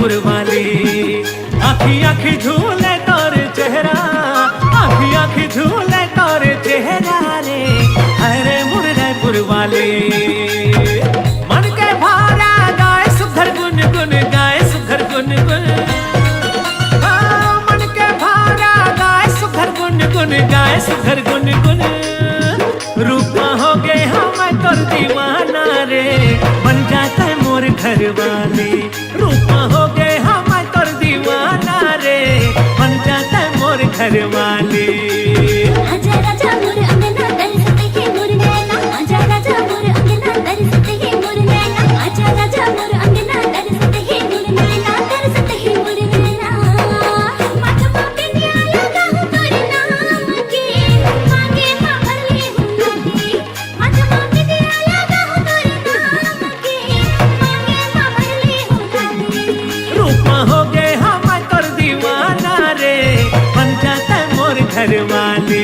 रायपुर वाली। आखी आखी झूले तोर चेहरा, आखी आखी झूले तोर चेहरा रे, अरे मुर रायपुर वाली। मन के भारा गाए सुधर गुन गुन, गाए सुधर गुन गुन, मन के भारा गाए सुधर गुन गुन, गाए सुधर गुन गुन। रूपा हो गए हम तोर दीवाना रे, बन जाता है मोर घर वाली। रूपा हो गए हम तोर दीवाना रे, बन जाता है मोर घर वाली। आजा राजा मोर अंगना तरसते है मोर नैना, आजा राजा मोर अंगना तरसते है मोर नैना, आजा राजा मोर अंगना तरसते है मोर नैना, तरसते है मोर नैना। माथवा पे न्याला गाहु तोर नाम के, मांगे मां भरले हूं लागे। माथवा पे न्याला गाहु तोर नाम के, मांगे मां भरले हूं लागे। रूपा हो गए हम तोर दीवाना रे, बन जाता है मोर घर वाली।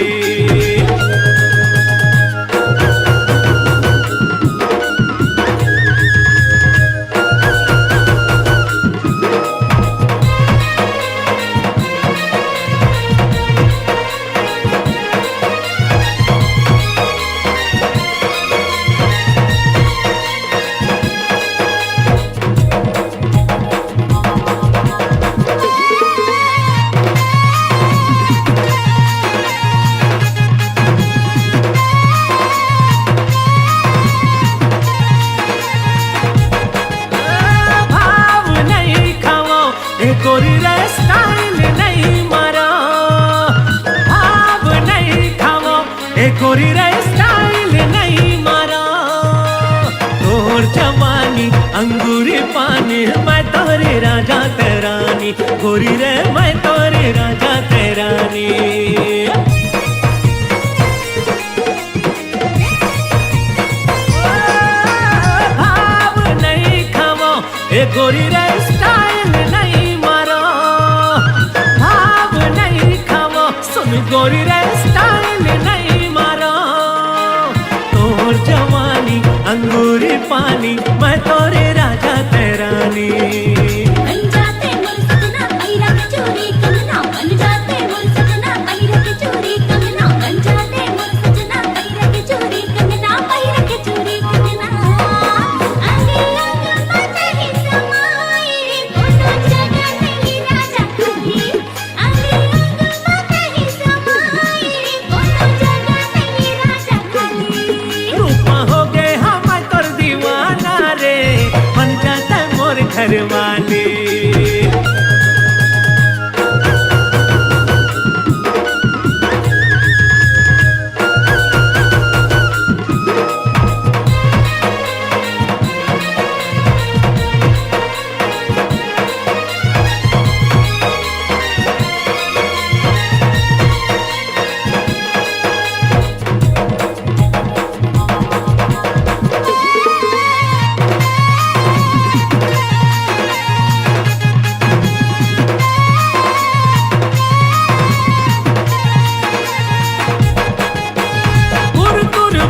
गोरी रे स्टाइल नहीं मारा, भाव नहीं खाओ ए गोरी रे स्टाइल नहीं मारा। तोर जवानी अंगूरी पानी, मैं तोरे राजा तेरानी, गोरी रे मैं तोरे राजा तेरानी। भाव नहीं खाओ ए गोरी रे स्टाइल नहीं, गोरी रे स्टाइल नहीं मारो। तोर जवानी अंगूरी पानी, मैं तोरे राजा तेरानी। बन जाते मोर सजना पहिरा के चोरी कंगना, बन जाते मोर सजना पहिरा के चोरी कंगना, बन जाते मोर सजना पहिरा के चोरी कंगना, पहिरा के चोरी कंगना। आगे आगे मत ही समाए, कोनो जगह नहीं राजा कभी। आगे आगे मत ही समाए, कोनो जगह नहीं राजा कभी। रूपा हो गए हम तोर दीवाना रे, बन जाता है मोर घर वाली।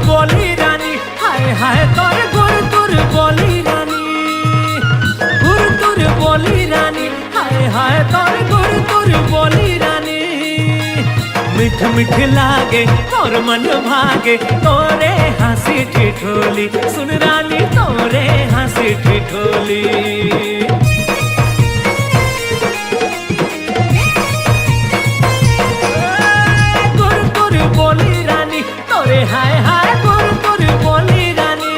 बोली रानी, हाय हाय तोर गुर तुर बोली रानी, गुर तुर बोली रानी, हाय हाय तोर गुर तुर बोली रानी। मिठ मिठ लागे तोर मन भागे, तोरे हंसी ठिठोली, सुन रानी तोरे हंसी ठिठोली। गुर तुर बोली रानी, तोरे हाय हाय गुर तुर बोली रानी,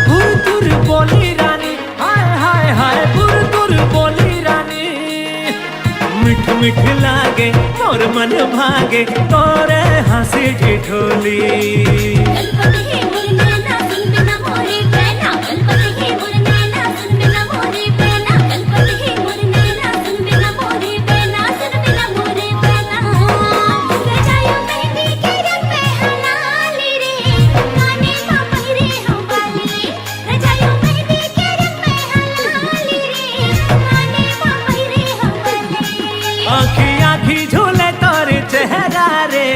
गुर तुर बोली रानी, हाय हाय हाय गुर तुर बोली रानी। मिठ मिठ लागे मोर मन भागे, तोरे हंसी ठिठोली। गणपति है मोर नैना सुन बिना मोरे पैना, गणपति है मोर नैना सुन बिना मोरे पैना, गणपति है मोर नैना सुन बिना मोरे पैना, सुन बिना मोरे पैना। रजायो मेहंदी के रंग में हलाली रे, काने मां पहिरे हम वाली। रजायो मेहंदी के रंग में हलाली रे, काने मां पहिरे हम वाली। आखी आखी झूले तोरे चेहरा रे,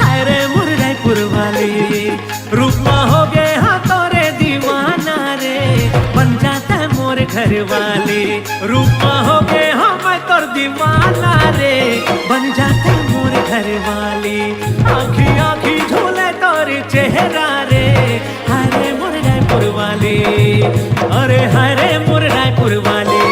हाय रे मुर रायपुर वाली। रूपा हो गए वाली रूपा हो गए हम तोर दीवाना रे बन जाते मोर घर वाली आँखी आँखी झूले तोर चेहरा रे हरे मोर रायपुर वाली अरे हरे मोर रायपुर वाली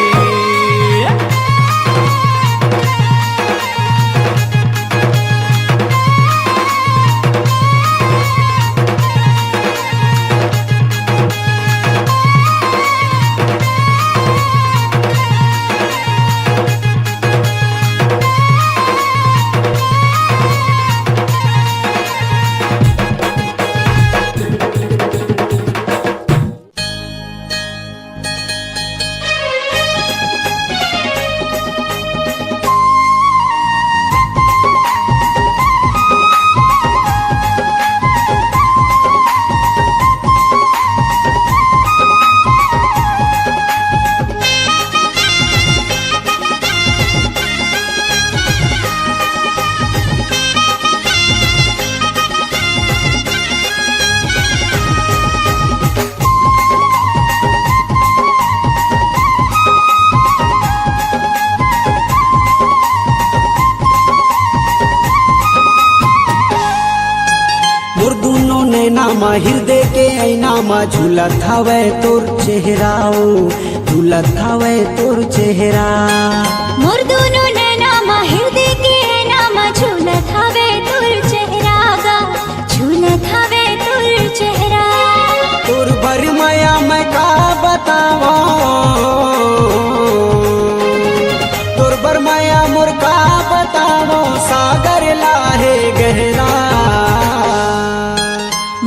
नामा हृदय के ऐनामा झूलत हवे तोर चेहराओ झूलत हवे तोर चेहरा मोर दोनों नैनामा हृदय के ऐनामा झूलत हवे तोर चेहरा गा झूलत हवे तोर चेहरा तोर भर माया मैं का बतावा तोर भर माया मोर का बतावा सागर लाहे गहरा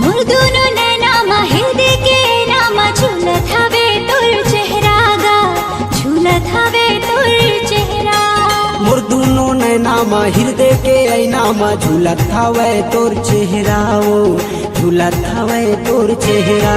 मोर दोनों नैनामा हृदय के ऐनामा झूलत हवे तोर चेहरा गा झूलत हवे तोर चेहरा मोर दोनों नैनामा हृदय के ऐनामा झूलत हवे तोर चेहराओ झूलत हवे तोर चेहरा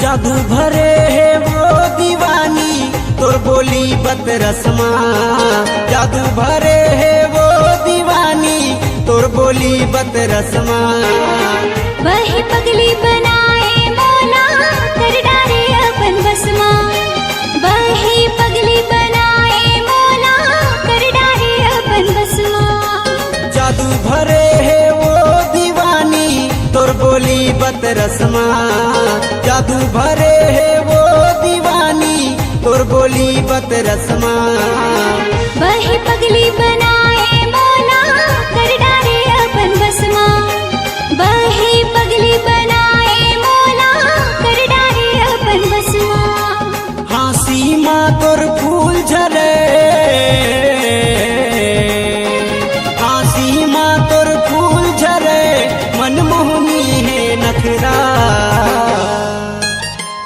जादू भरे है वो दीवानी तोर बोली बत रस्मा जादू भरे है वो दीवानी तोर बोली बत रस्मा वही पगली बनाए मौला कर डारे अपन बसमा वही पगली बनाए मौला कर डारे अपन बसमा जादू भरे है वो दीवानी तोर बोली बत रस्मा जादू भरे है वो दीवानी तोर बोली बत रस्मा वही पगली बनाए मौला कर डारे अपन बसमा वही पगली बनाए मौला कर डारे अपन बसमा हाँसी माँ तोर फूल झरे हाँसी माँ तोर फूल झरे मनमोहनी है नखरा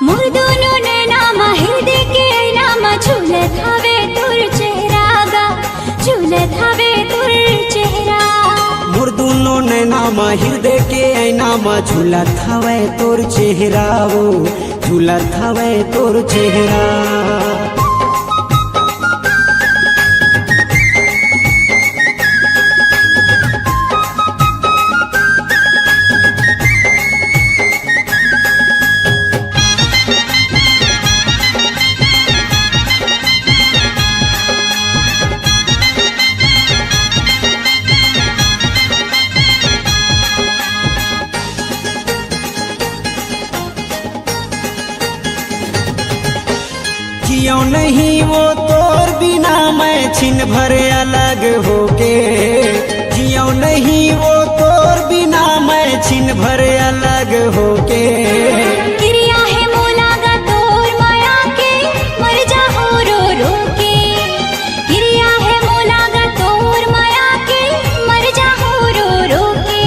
मोर दोनों नैनामा हृदय के ऐनामा झूलत हवे तोर चेहरा गा झूलत हवे तोर चेहरा मोर दोनों नैनामा हृदय के ऐनामा झूलत हवे तोर चेहराओ झूलत हवे तोर चेहरा जियो नहीं वो तोर बिना मैं छिन भर अलग होके जियो नहीं वो तोर बिना मैं छिन भर अलग होके गिरिया है मोला गा तोर माया के मर जा हो रो रो के गिरिया है मोला गा तोर माया के मर जा हो रो रो के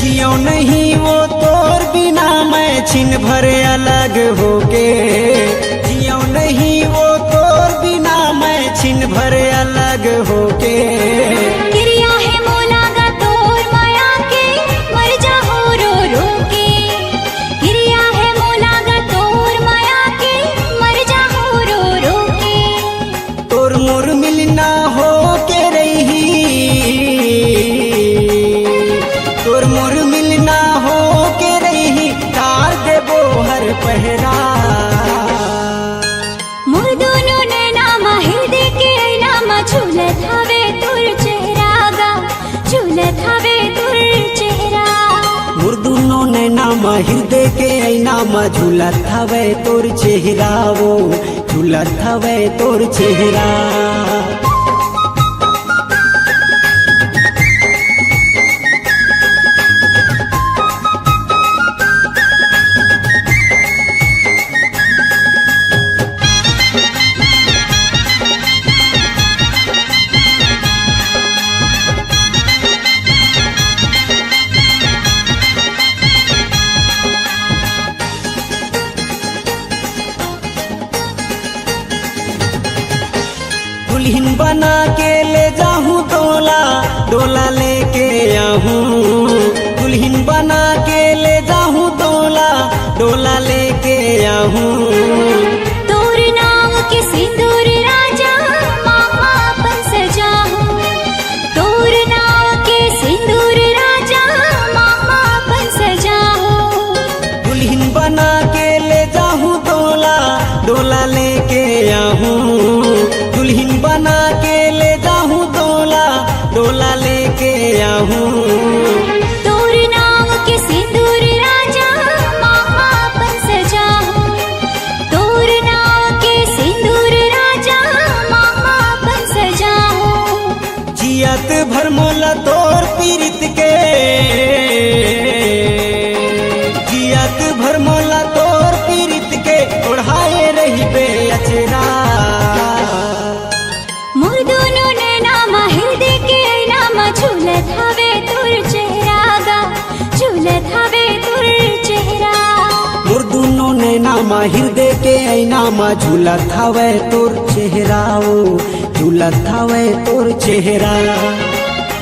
जियो नहीं वो तोर बिना मैं छिन भर अलग होके जियो नहीं वो दे के ऐना में झूलत हवे तोर चेहरा वो झूलत हवे तोर चेहरा। दुल्हन बना के ले जाऊं डोला डोला लेके आऊं, दुल्हन बना के ले जाऊं डोला डोला लेके आऊं। तोर नाम के सिंदूर राजा मामा अपन सजाऊं, तोर नाम के सिंदूर राजा मामा अपन सजाऊं। दुल्हन बना के ले जाऊं डोला डोला लेके आऊं, दुल्हन बना के ले जाऊं डोला डोला लेके आऊं। तोर नाम के सिंदूर राजा मामा अपन सजाऊं, तोर नाम के सिंदूर राजा मामा अपन सजाऊं। जियत भर मोला तोर पीरित के, जियत भर मोला तोर पीरित के ओढ़ाए रही बे अचरा। मोर दोनों नैना माहिर दे के नामा झूलत हवे तोर चेहरा गा, झूलत हवे तोर चेहरा। मोर दोनों नैना माहिर दे के ऐना मा झूलत हवे तोर चेहरा ओ झूलत हवे तोर चेहरा।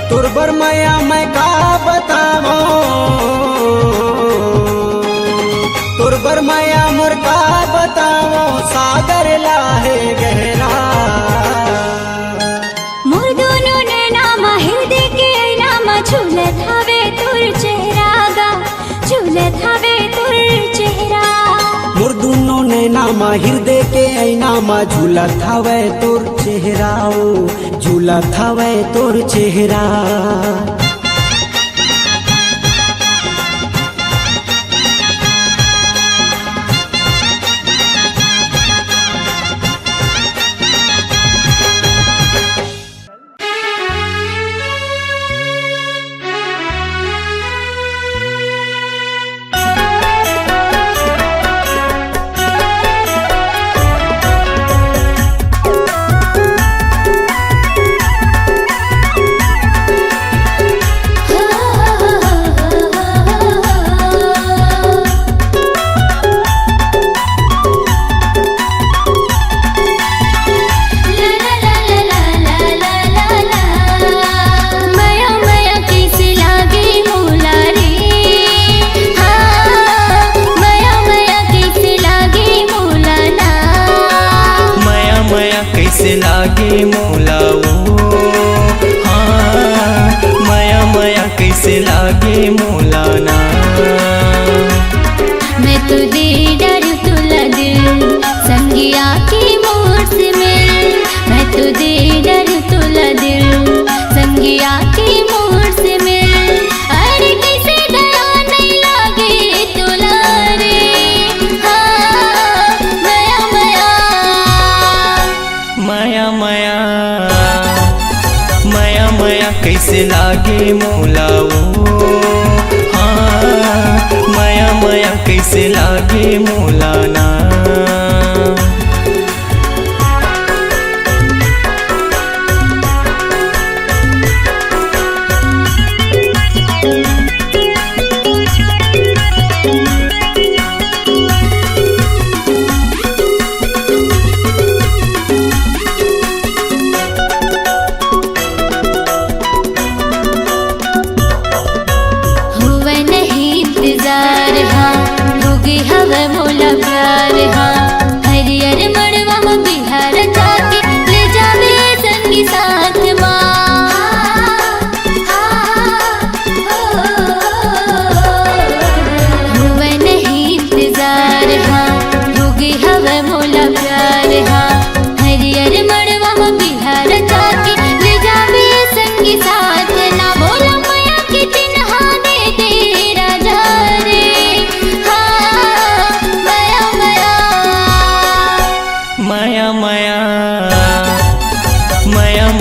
तोर बर माया मैं का बतावो, तोर बर माया मोर का बतावो सागर लाहे गहरा। मोर दोनों नैना माहिर दे के नामा झूलत हवे तोर चेहरा गा, झूलत हवे तोर चेहरा। मोर दोनों नैना माहिर दे के ऐना मा झूलत हवे तोर चेहरा ओ झूलत हवे तोर चेहरा। कैसे लागे मोला वो, हाँ माया माया कैसे लागे मोला ना। मैं तो दे डर तुला दिल संगिया की मोर से मिल, मैं तो दे डर तुला दिल संगिया की मोर से मिल। अरे कैसे डरा नहीं लागे तुला रे, हाँ माया माया माया माया माया माया कैसे लागे मोला वो, हाँ माया माया कैसे लागे मोला ना। हुआ नहीं इंतजार, हाँ हो गई हवा मोला प्यार।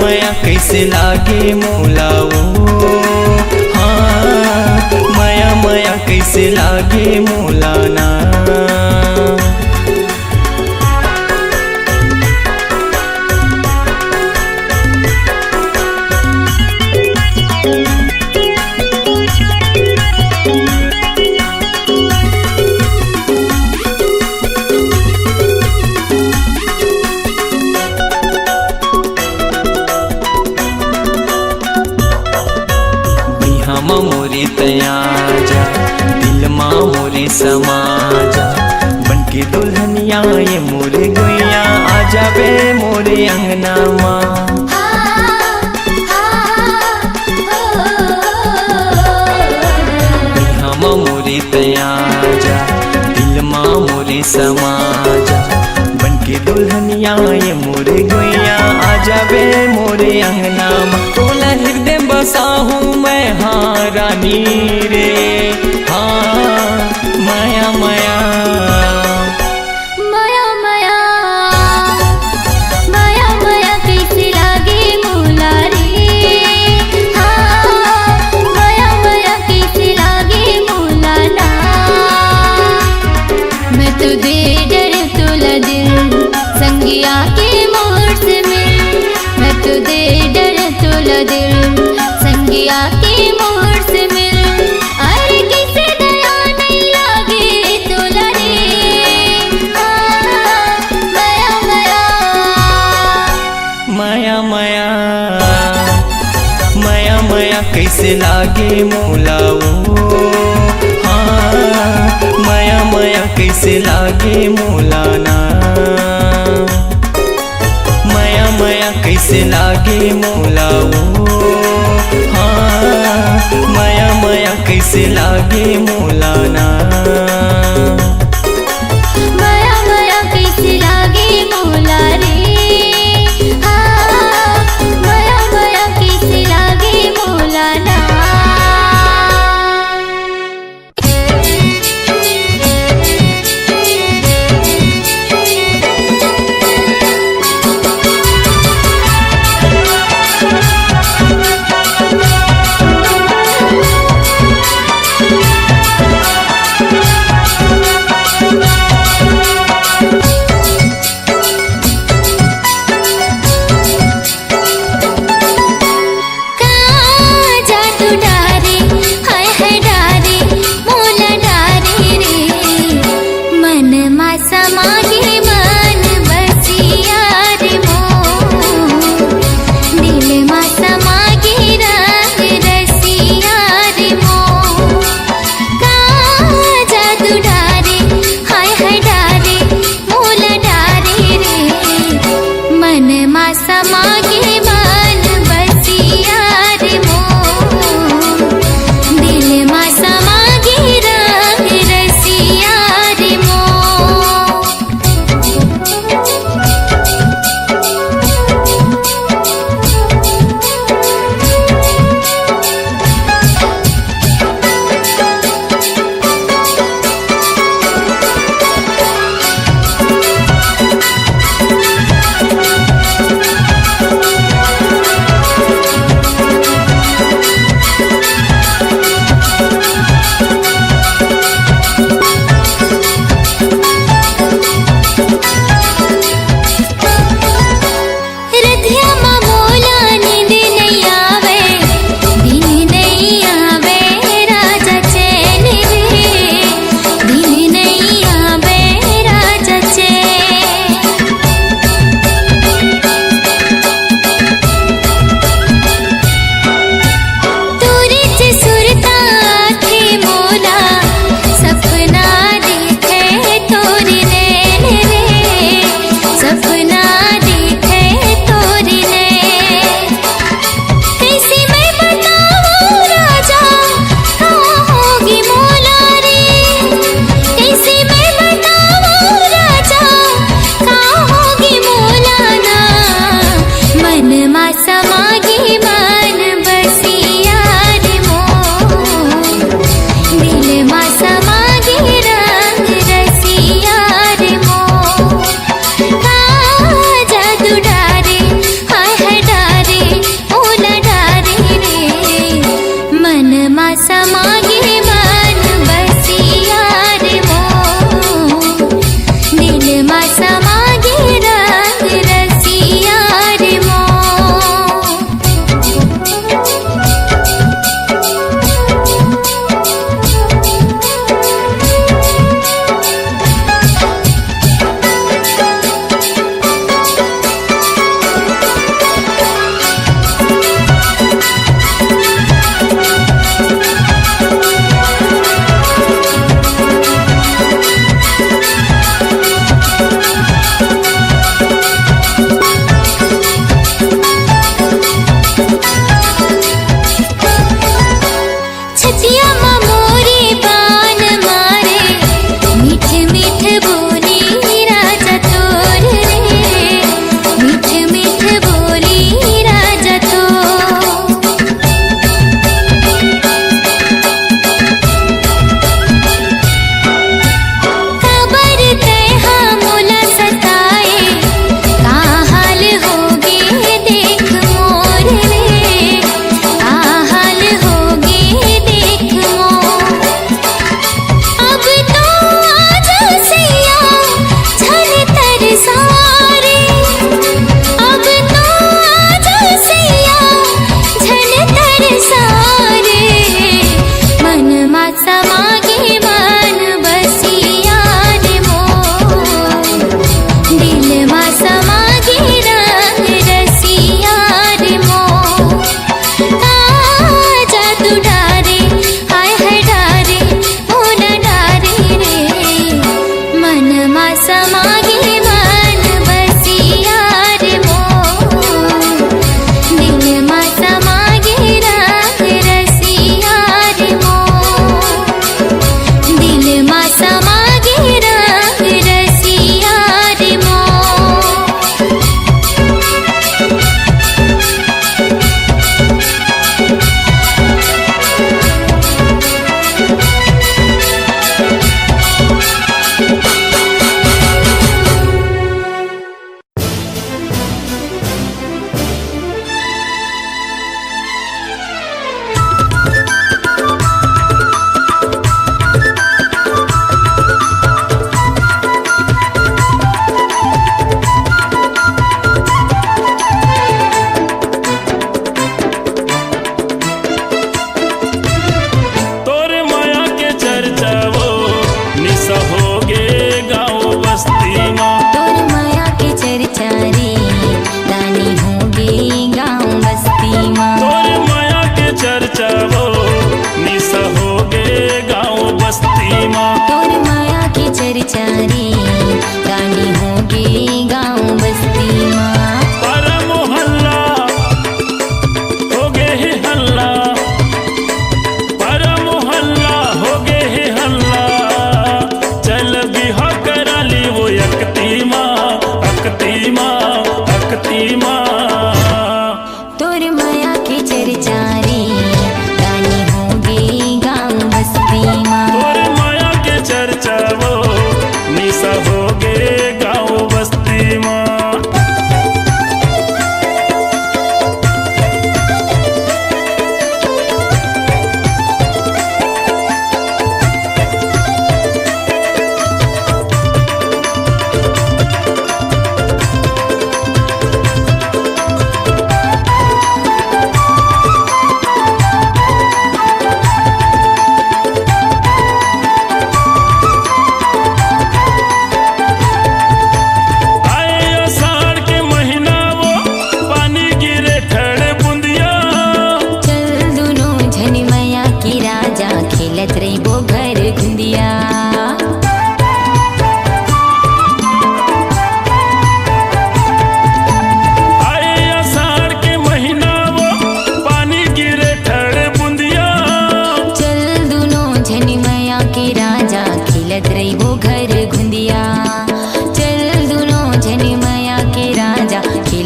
माया कैसे लागे मोला वो, हाँ माया माया कैसे लागे मोला ना। मोरे तया जा दिल माँ मोरे समा जा, बनके दुल्हनिया ये मोरे गुइया आ जाबे मोरे अंगना माँ। हम मोरे तया जा दिल माँ मोरे समा जा, बनके दुल्हनिया ये मोरे गुइया आ जाबे मोरे अंगना माँ। तोला हृदय बसा हूँ मैं हाँ रानी रे, हाँ माया माया माया माया माया माया कैसे लागे मोला रे, हाँ माया माया कैसे लागे मोला ना। मैं तो दे डर तोला दिल संगिया के मोर से मिल, मैं तो दे डर तोला दिल संगिया के मोर से मिल। अरे किसे दया नहीं लागे तोला रे, माया माया माया माया माया माया कैसे लागे मोला वो, हाँ माया माया कैसे लागे मोला ना। माया माया कैसे लागे मोला वो, हाँ माया माया कैसे लागे मोला ना। माया माया कैसे लागे मोला रे, हाँ माया माया कैसे लागे मोला ना।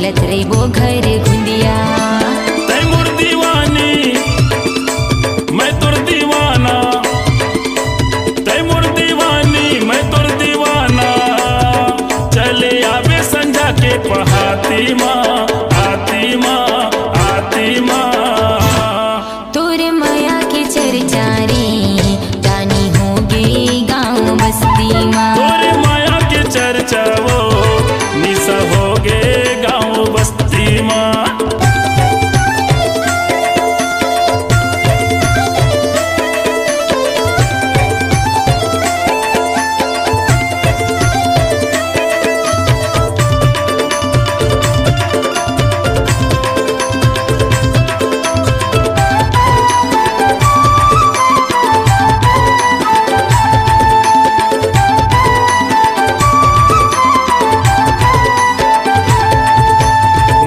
खेलत रे वो घर घुंदिया। तै मोर दीवानी मैं तोर दीवाना, तै मोर दीवानी मैं तोर दीवाना। चले आवे संझा के पहाती माँ, आती माँ, आती माँ। तोर माया के चर्चा रे जानी होगे गाँव बस्ती माँ। तोरे माया के चर्चा वो निशा होगे गाँव बस्ती माँ।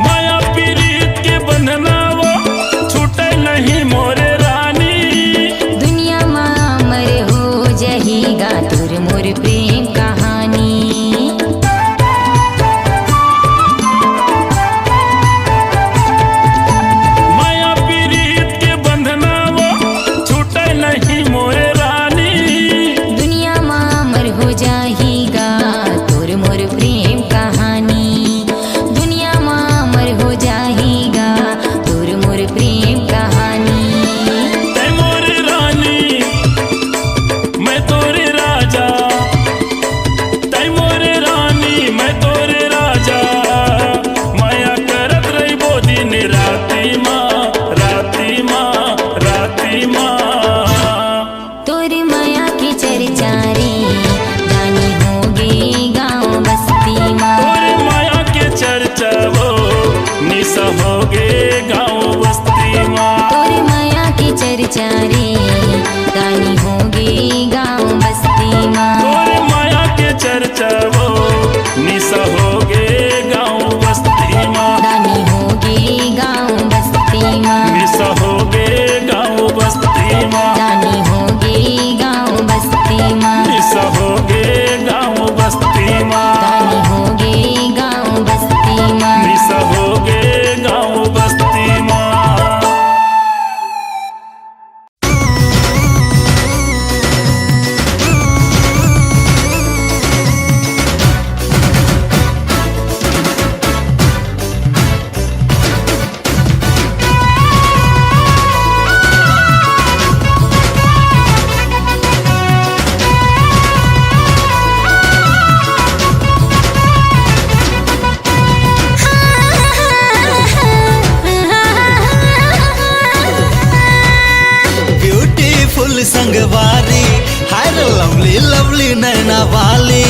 माया पीरीत के बंधना वो छूटे नहीं मोरे रानी। दुनिया माँ अमर हो जहीगा तोर मोर प्रेम कहानी। माया पीरीत के बंधना वो छूटे नहीं मोरे रानी। दुनिया माँ अमर हो जाहीगा तोर मोर प्रेम कहानी। दुनिया माँ अमर हो जाहीगा तोर मोर प्रेम कहानी। तै मोरे रानी मैं तोरे राजा, तै मोरे रानी मैं तोरे राजा। माया करत रही वो दिन राती माँ, राती माँ, राती माँ। तोर माया की चर्चा रे जानी होगे गाँव बस्ती माँ। तोरे माया के चर्चा वो निशा होगे गाँव बस्ती माँ। तोर माया की चर्चा रे जानी होगे गाँव बस्ती माँ। तोरे माया के चर्चा वो निशा होगे गाँव बस्ती माँ। रानी होगे गाँव बस्ती माँ। निशा होगे गाँव बस्ती माँ। रानी होगे गाँव बस्ती माँ। निशा होगे गाँव बस्ती माँ। रानी होगे गाँव बस्ती माँ। निशा होगे गाँव बस्ती माँ। ब्यूटीफुल संगवारी हाय लवली लवली नैना वाली।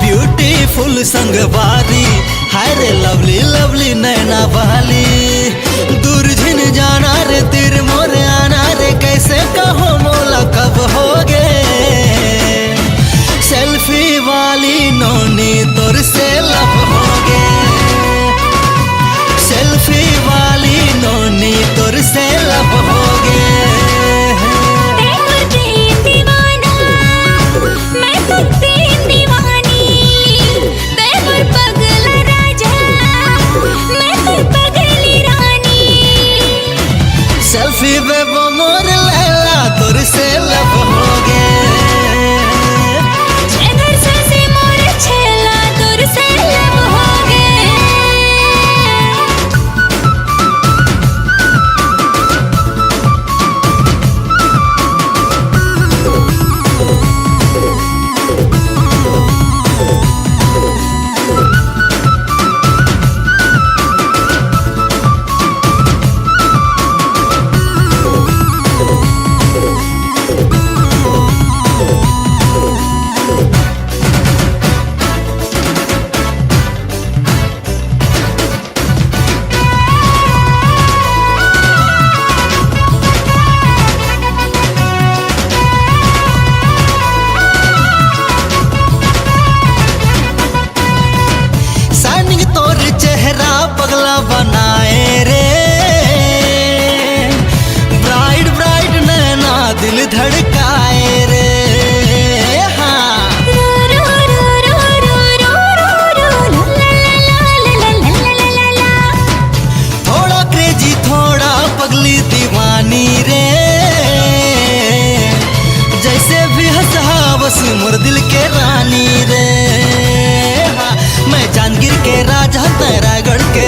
ब्यूटीफुल संगवारी हाय लवली लवली नैना वाली। दूरझिन जाना रे तिर मोरे आना रे कैसे कहो मोला कब होगे। सेल्फी वाली नोनी तोर से लब होगे। सेल्फी वाली नोनी तोर से लब होगे। मैं तेरी दीवाना, मैं तो तेरी दीवानी। मैं पगला राजा, मैं तो पगली रानी। सेल्फी में वो मोर लैला तोर से लब होगे। छेदर से मोर छेला दूर से लब होगे।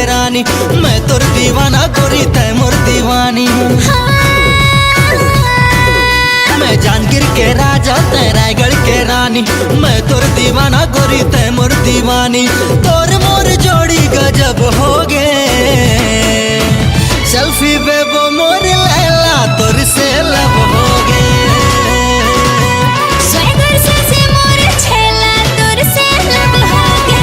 रानी मैं तोर दीवाना गोरी तै मोर दीवानी मैं जानगिर के राजा तै रायगढ़ के रानी मैं तोर दीवाना गोरी तै मोर दीवानी तोर मोर जोड़ी गजब हो गे सेल्फी बेबो मोर लैला तोर से लब हो गे स्वैगर से मोर छेला तोर से लब हो गे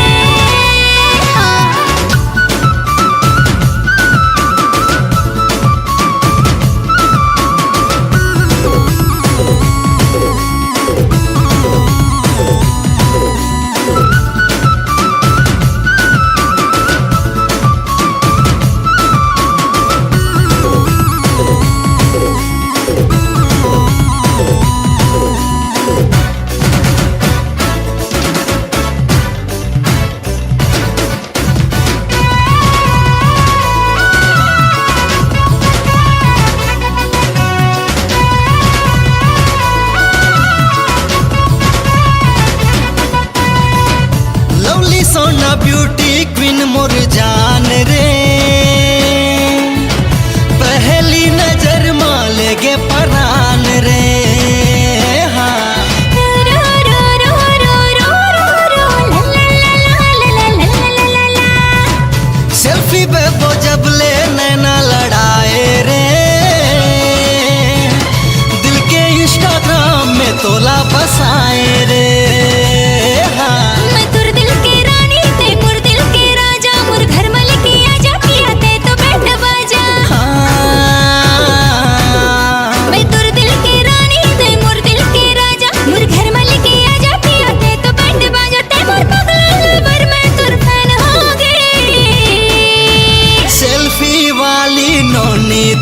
सोना ब्यूटी क्वीन मोर जान रे पहली नजर माले गे परान रे सेल्फी बेबो जब ले नैना लड़ाए रे दिल के इंस्टाग्राम में तोला बसाए रे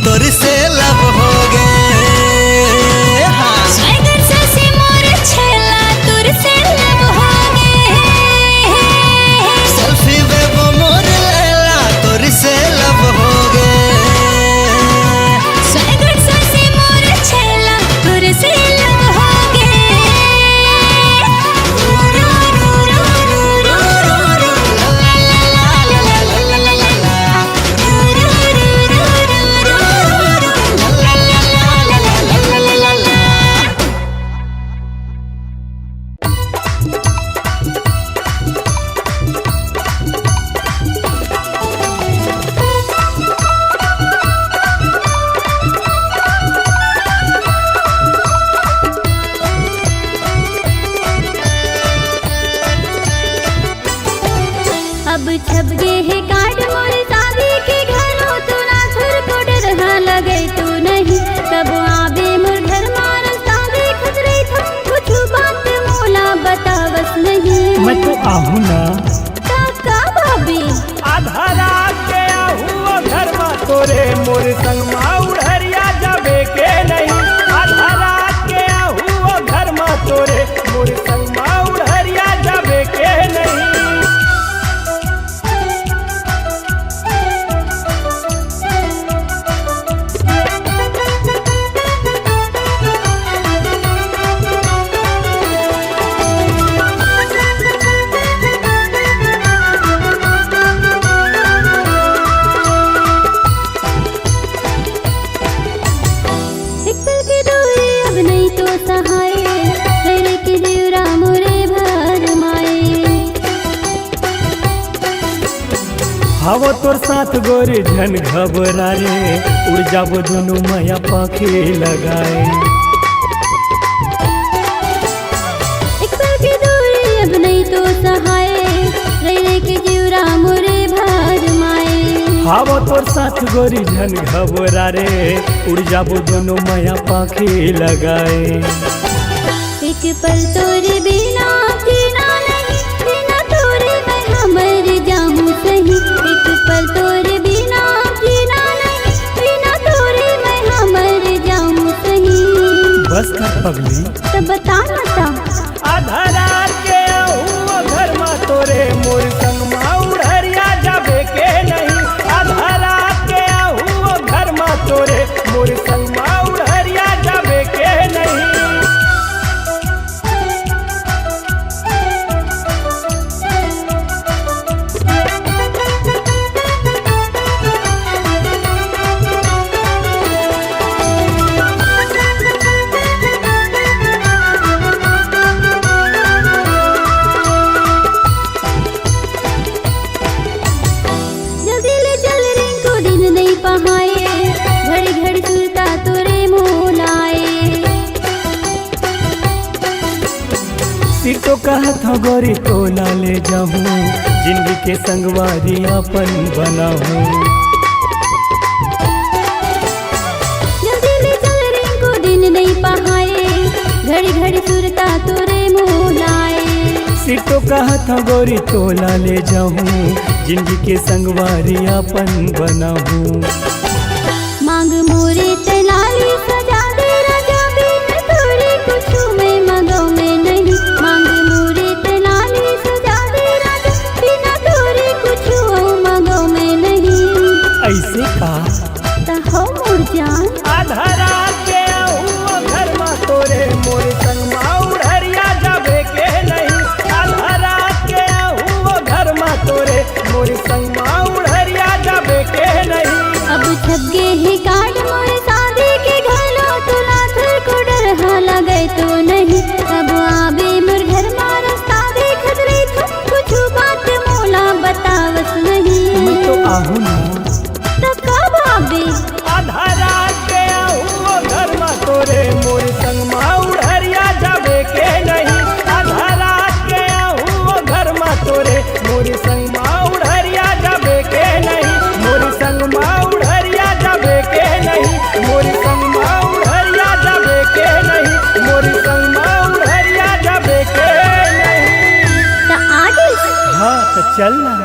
तोर से लब हो गए स्वैगर से मोर छेला तोर से लब हो गे सेल्फी बेबो मोर लैला तोर से लब हो गए स्वैगर से मोर छेला तोर से लब हो गे अब छप गे है कार्ड मोर शादी के घरों तू ना घर को डरहा लगे तू नहीं कब आबे मोर घर मार शादी खतरे था कुछ बात मोला बतावस नहीं मैं तो आहू ना काका भाभी आधा रात के आहू घर में तोरे मोर संग उड़हरिया जाबे के नहीं आधा रात के आहू घर में तोरे मोर संग उड़हरिया जाबे के नहीं हवो तोर साथ गोरी झन घबरा रे उड़ जाबो दोनों माया पाखे लगाए एक पल की दूरी अब नहीं तो सहाय रह के जीवरा मोरे भार माए हवो तोर साथ गोरी झन घबरा रे उड़ जाबो दोनों माया पाखे लगाए एक पल तोरे बिना जीना नहीं बिना तोरे मैं हमर जाऊं सही एक पल तोरे बिना जीना नहीं बिना तोरे मैं हमर जाऊं सही बस कर पगली तो बता ना ता आधा रात के आहू घर में तोरे मोर संग उड़हरिया जाबे के नहीं आधा रात के आहू घर में तोरे मोर संग उड़हरिया जाबे के नहीं सिटो कहत हो गोरी तोला ले जाऊं जिंदगी के संगवारी अपन बनाऊं जल्दी ले चल रिंकू दिन नहीं पहाए घड़ी घड़ी सुरता तोरे मुँह लाए सिटो कहत हो गोरी तोला ले जाऊं जिंदगी के संगवारी अपन बनाऊं मांग मोरे तलाली सजा दे राजा बिन तोरे कुछ में मगो में नहीं मांग मोरे तलाली सजा दे राजा बिना तोरे कुछ मगो में नहीं ऐसे का हो मोर जान आधा रात के आऊं घर में तोरे मोर संग उड़हरिया जाबे के नहीं आधा रात के आऊं घर में तोरे मोर संग उड़हरिया जाबे के नहीं अब छप गे है कार्ड मोर शादी के घरो तुला थर को डर हाला गए तो नहीं अब आबे मोर घर में रास्ता देखत रही तुम कुछ बात मोला बतावत नहीं मैं तो आहू ना तो कब आबे आधा रात के आऊं घर में तोरे मोर संग उड़हरिया जाबे के नहीं आधा रात के आऊं घर में तोरे मोर संग उड़हरिया जाबे के नहीं मोर संग उड़हरिया जाबे के नहीं मोर संग उड़हरिया जाबे के नहीं मोर संग उड़हरिया जाबे के नहीं तो आगे हाँ तो चल ना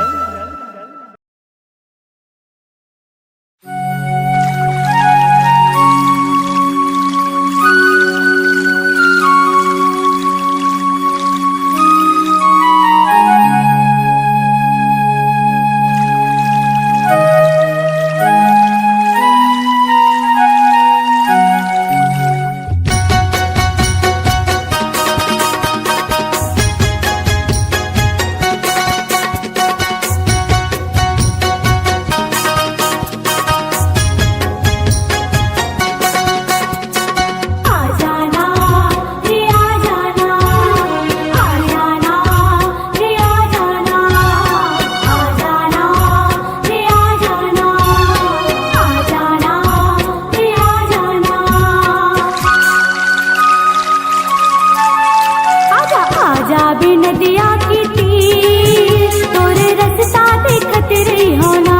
नदिया की तीर तोरे रास्ता देखत रही होना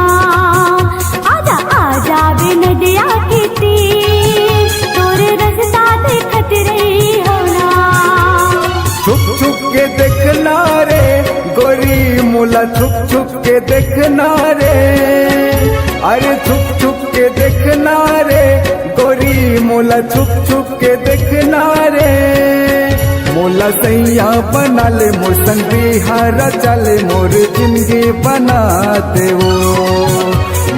आजा आजा बे नदिया की तीर तोरे रास्ता देखत रही होना छुप छुप के देखना रे गोरी मोला छुप छुप के देखना रे अरे छुप छुप के देखना रे गोरी मोला छुप छुप के देखना रे मोला सैया बना ले मोर संग बिहारा चले मोर जिंदगी बना दे वो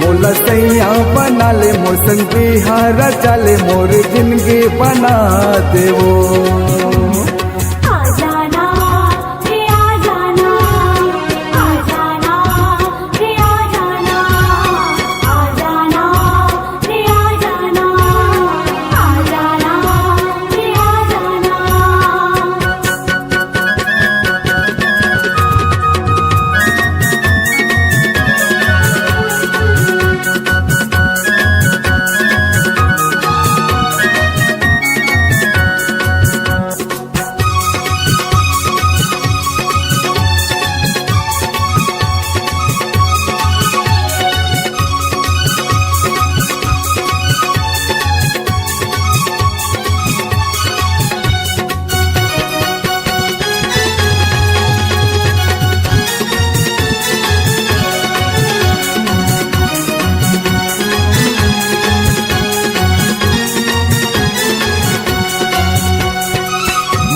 मोला सैया बना ले मोर संग बिहारा चले मोर जिंदगी बना दे वो आ जाना रे आ जाना आ जाना रे आ जाना आ जाना रे आ जाना आ जाना रे आ जाना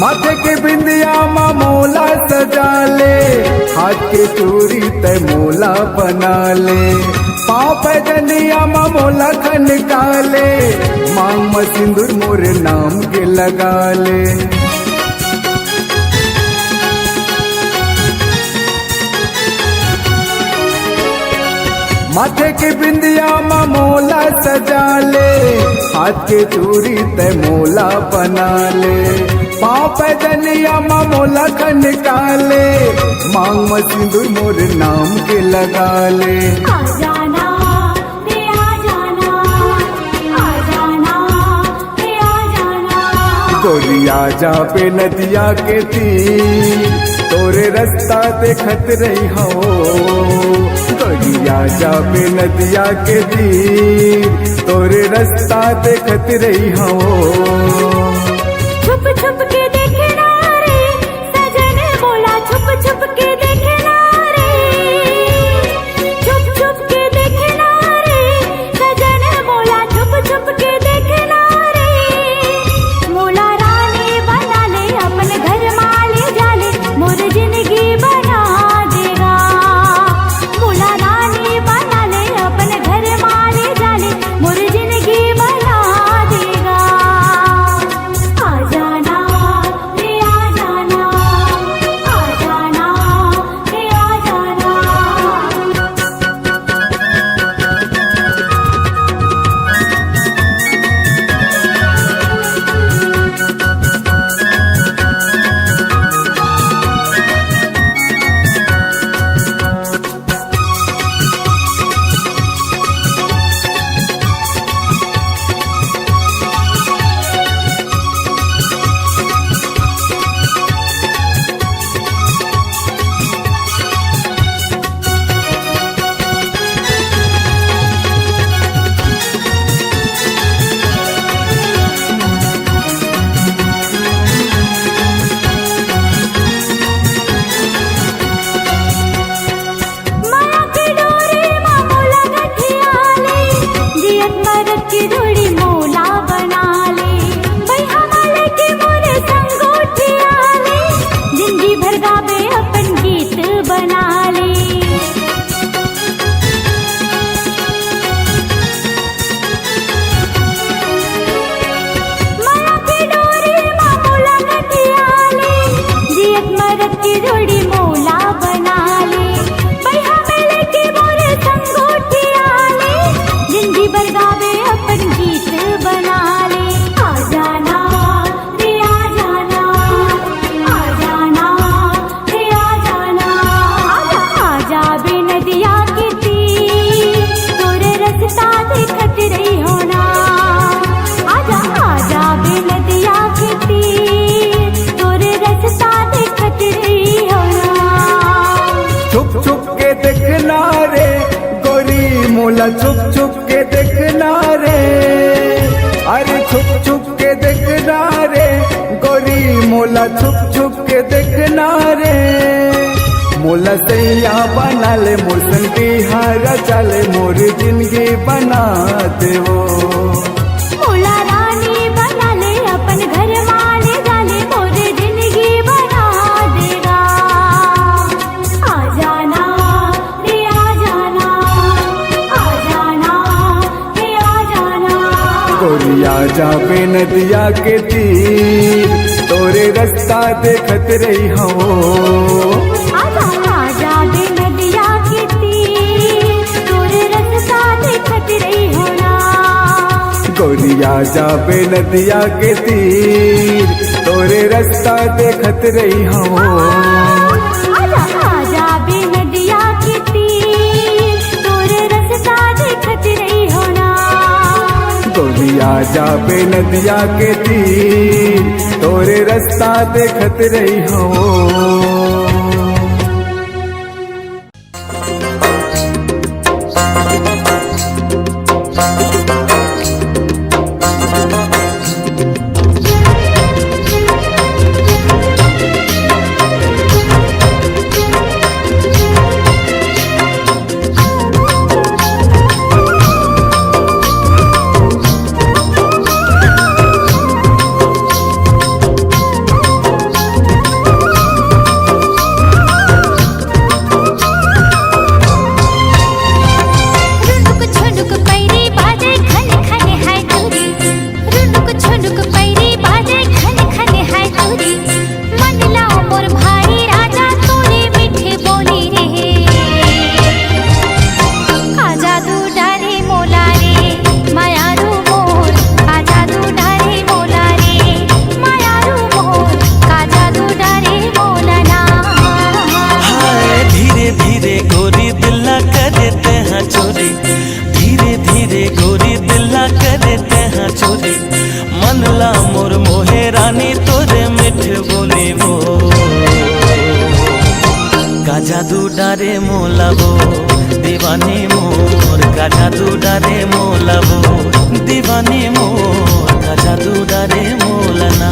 माथे के बिंदिया माँ मोला सजा ले हाथ के चूड़ी ते मोला बना ले पाँव पे जनिया माँ मोला खनका ले मांग में सिंदूर मोर नाम के लगा ले माथे के बिंदिया माँ मोला सजा ले हाथ के चूड़ी ते मोला बना ले पाँव पे जनिया माँ मोला खनका ले मांग में सिंदूर मोर नाम के लगा ले आ जाना रे आ जाना आ जाना रे आ जाना गोरी गोरिया जा पे नदिया के तीर तोरे रास्ता देखत रही हो गोरिया जा पे नदिया के तीर तोरे रास्ता देखत रही हो छुप छुप के देखना रे सजन बोला छुप छुप के देखना रे छुप छुप के देखना रे सजन बोला छुप छुप के देखना रे मोला रानी बना ले अपन घर माले जाले मोर जिंदगी बना देगा मोला रानी बना ले अपन घर माले जाले मोर जिंदगी बना देगा आ जाना रे आ जाना आ जाना रे आ जाना माया की डोरी मामूला गठियाले जियत मरत की डोरी मोला बना ले भैया वाले के मोरे संगोठियाले जिंदगी भर गावे अपन गीत बना ले माया की डोरी मामूला गठियाले जियत मरत की डोरी मोला बना ले भैया मेले की मोरे संगोठियाले जिंदगी भर गावे अपन गीत बना ले आ जाना रे आ जाना आ जाना रे आ जाना आजा बे नदिया के तीर तोरे रास्ता देखत रही होना आजा बे नदिया के तीर तोरे रास्ता देखत रही होना छुप छुप के देखना रे गोरी मोला छुप छुप के देखना रे अरे छुप छुप के देखना रे गोरी मोला छुप छुप के देखना रे मोला सैया बना ले मोर संग बिहार चले मोर जिंदगी बना देवो मोला रानी बना ले अपन घर माले जाले मोर जिंदगी बना देगा आ जाना रे आ जाना आ जाना रे आ जाना गोरिया जा पे नदिया के तीर तोरे रास्ता देखत रही हो आजा बे नदिया के तीर तोरे रास्ता देखत रही होना गोरिया जा पे नदिया के तीर तोरे रास्ता देखत रही हो आजा बे नदिया के तीर तोरे रास्ता देखत रही होना गोरिया जा पे नदिया के तीर तोरे रास्ता देखत रही हो डारे मोलाबो दीवाने मोर का जादू डारे मोलाबो दीवाने मोर का जादू डारे मोलना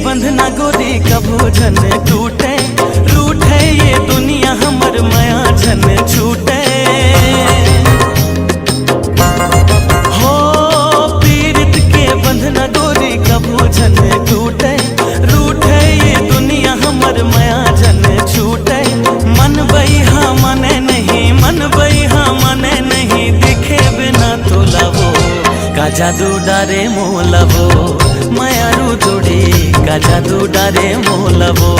बंधना गोरी कभू झन टूटे रूठे ये दुनिया हमर माया झन छूटे हो पीरित के बंधना गोरी कभू झन टूटे रूठे ये दुनिया हमर माया झन छूटे मन बइहा मने नहीं मन बइहा मने नहीं दिखे बिना तोलावो का जादू डारे मोलावो मायारू जोड़ी का जादू डारे मोलाबो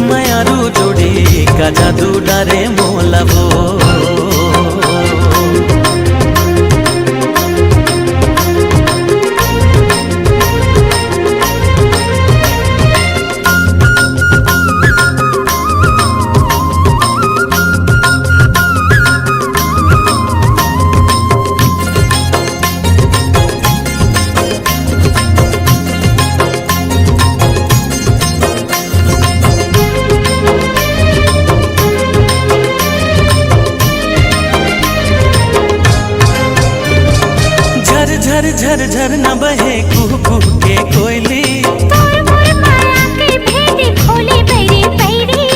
मायारू जोड़ी का जादू डारे मोलाबो झर झर झर न बहे कुह कुह के कोयली तोर मोर माया के भेद खोले बैरी बैरी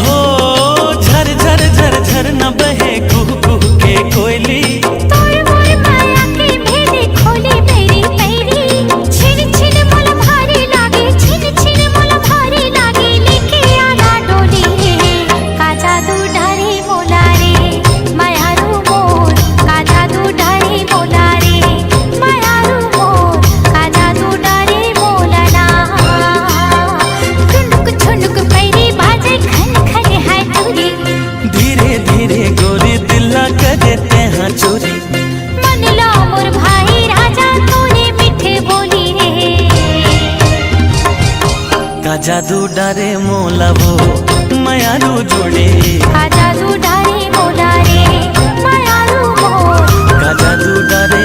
हो झर झर झर झर न बहे कुह कुह के कोयली तोर मोर माया के भेद खोले बैरी बैरी छिन छिन मोल भारी लागे छिन छिन मोल भारी लागे लेके आना डोली का जादू डारे मोला रे मायारू मोर का जादू डारे मोला रे मायारू मोर का जादू डारे मोलना ठुनुक ठुनुक पैरी बाजे खन खन है चोरी धीरे धीरे गोरी दिल्ला कर देते हैं चोरी मन लो मोर भाई राजा तूने मीठे बोली रे का जादू डारे मोलाबो मायारू जोड़ी का जादू डारे मोला रे मायारू मोर का जादू डारे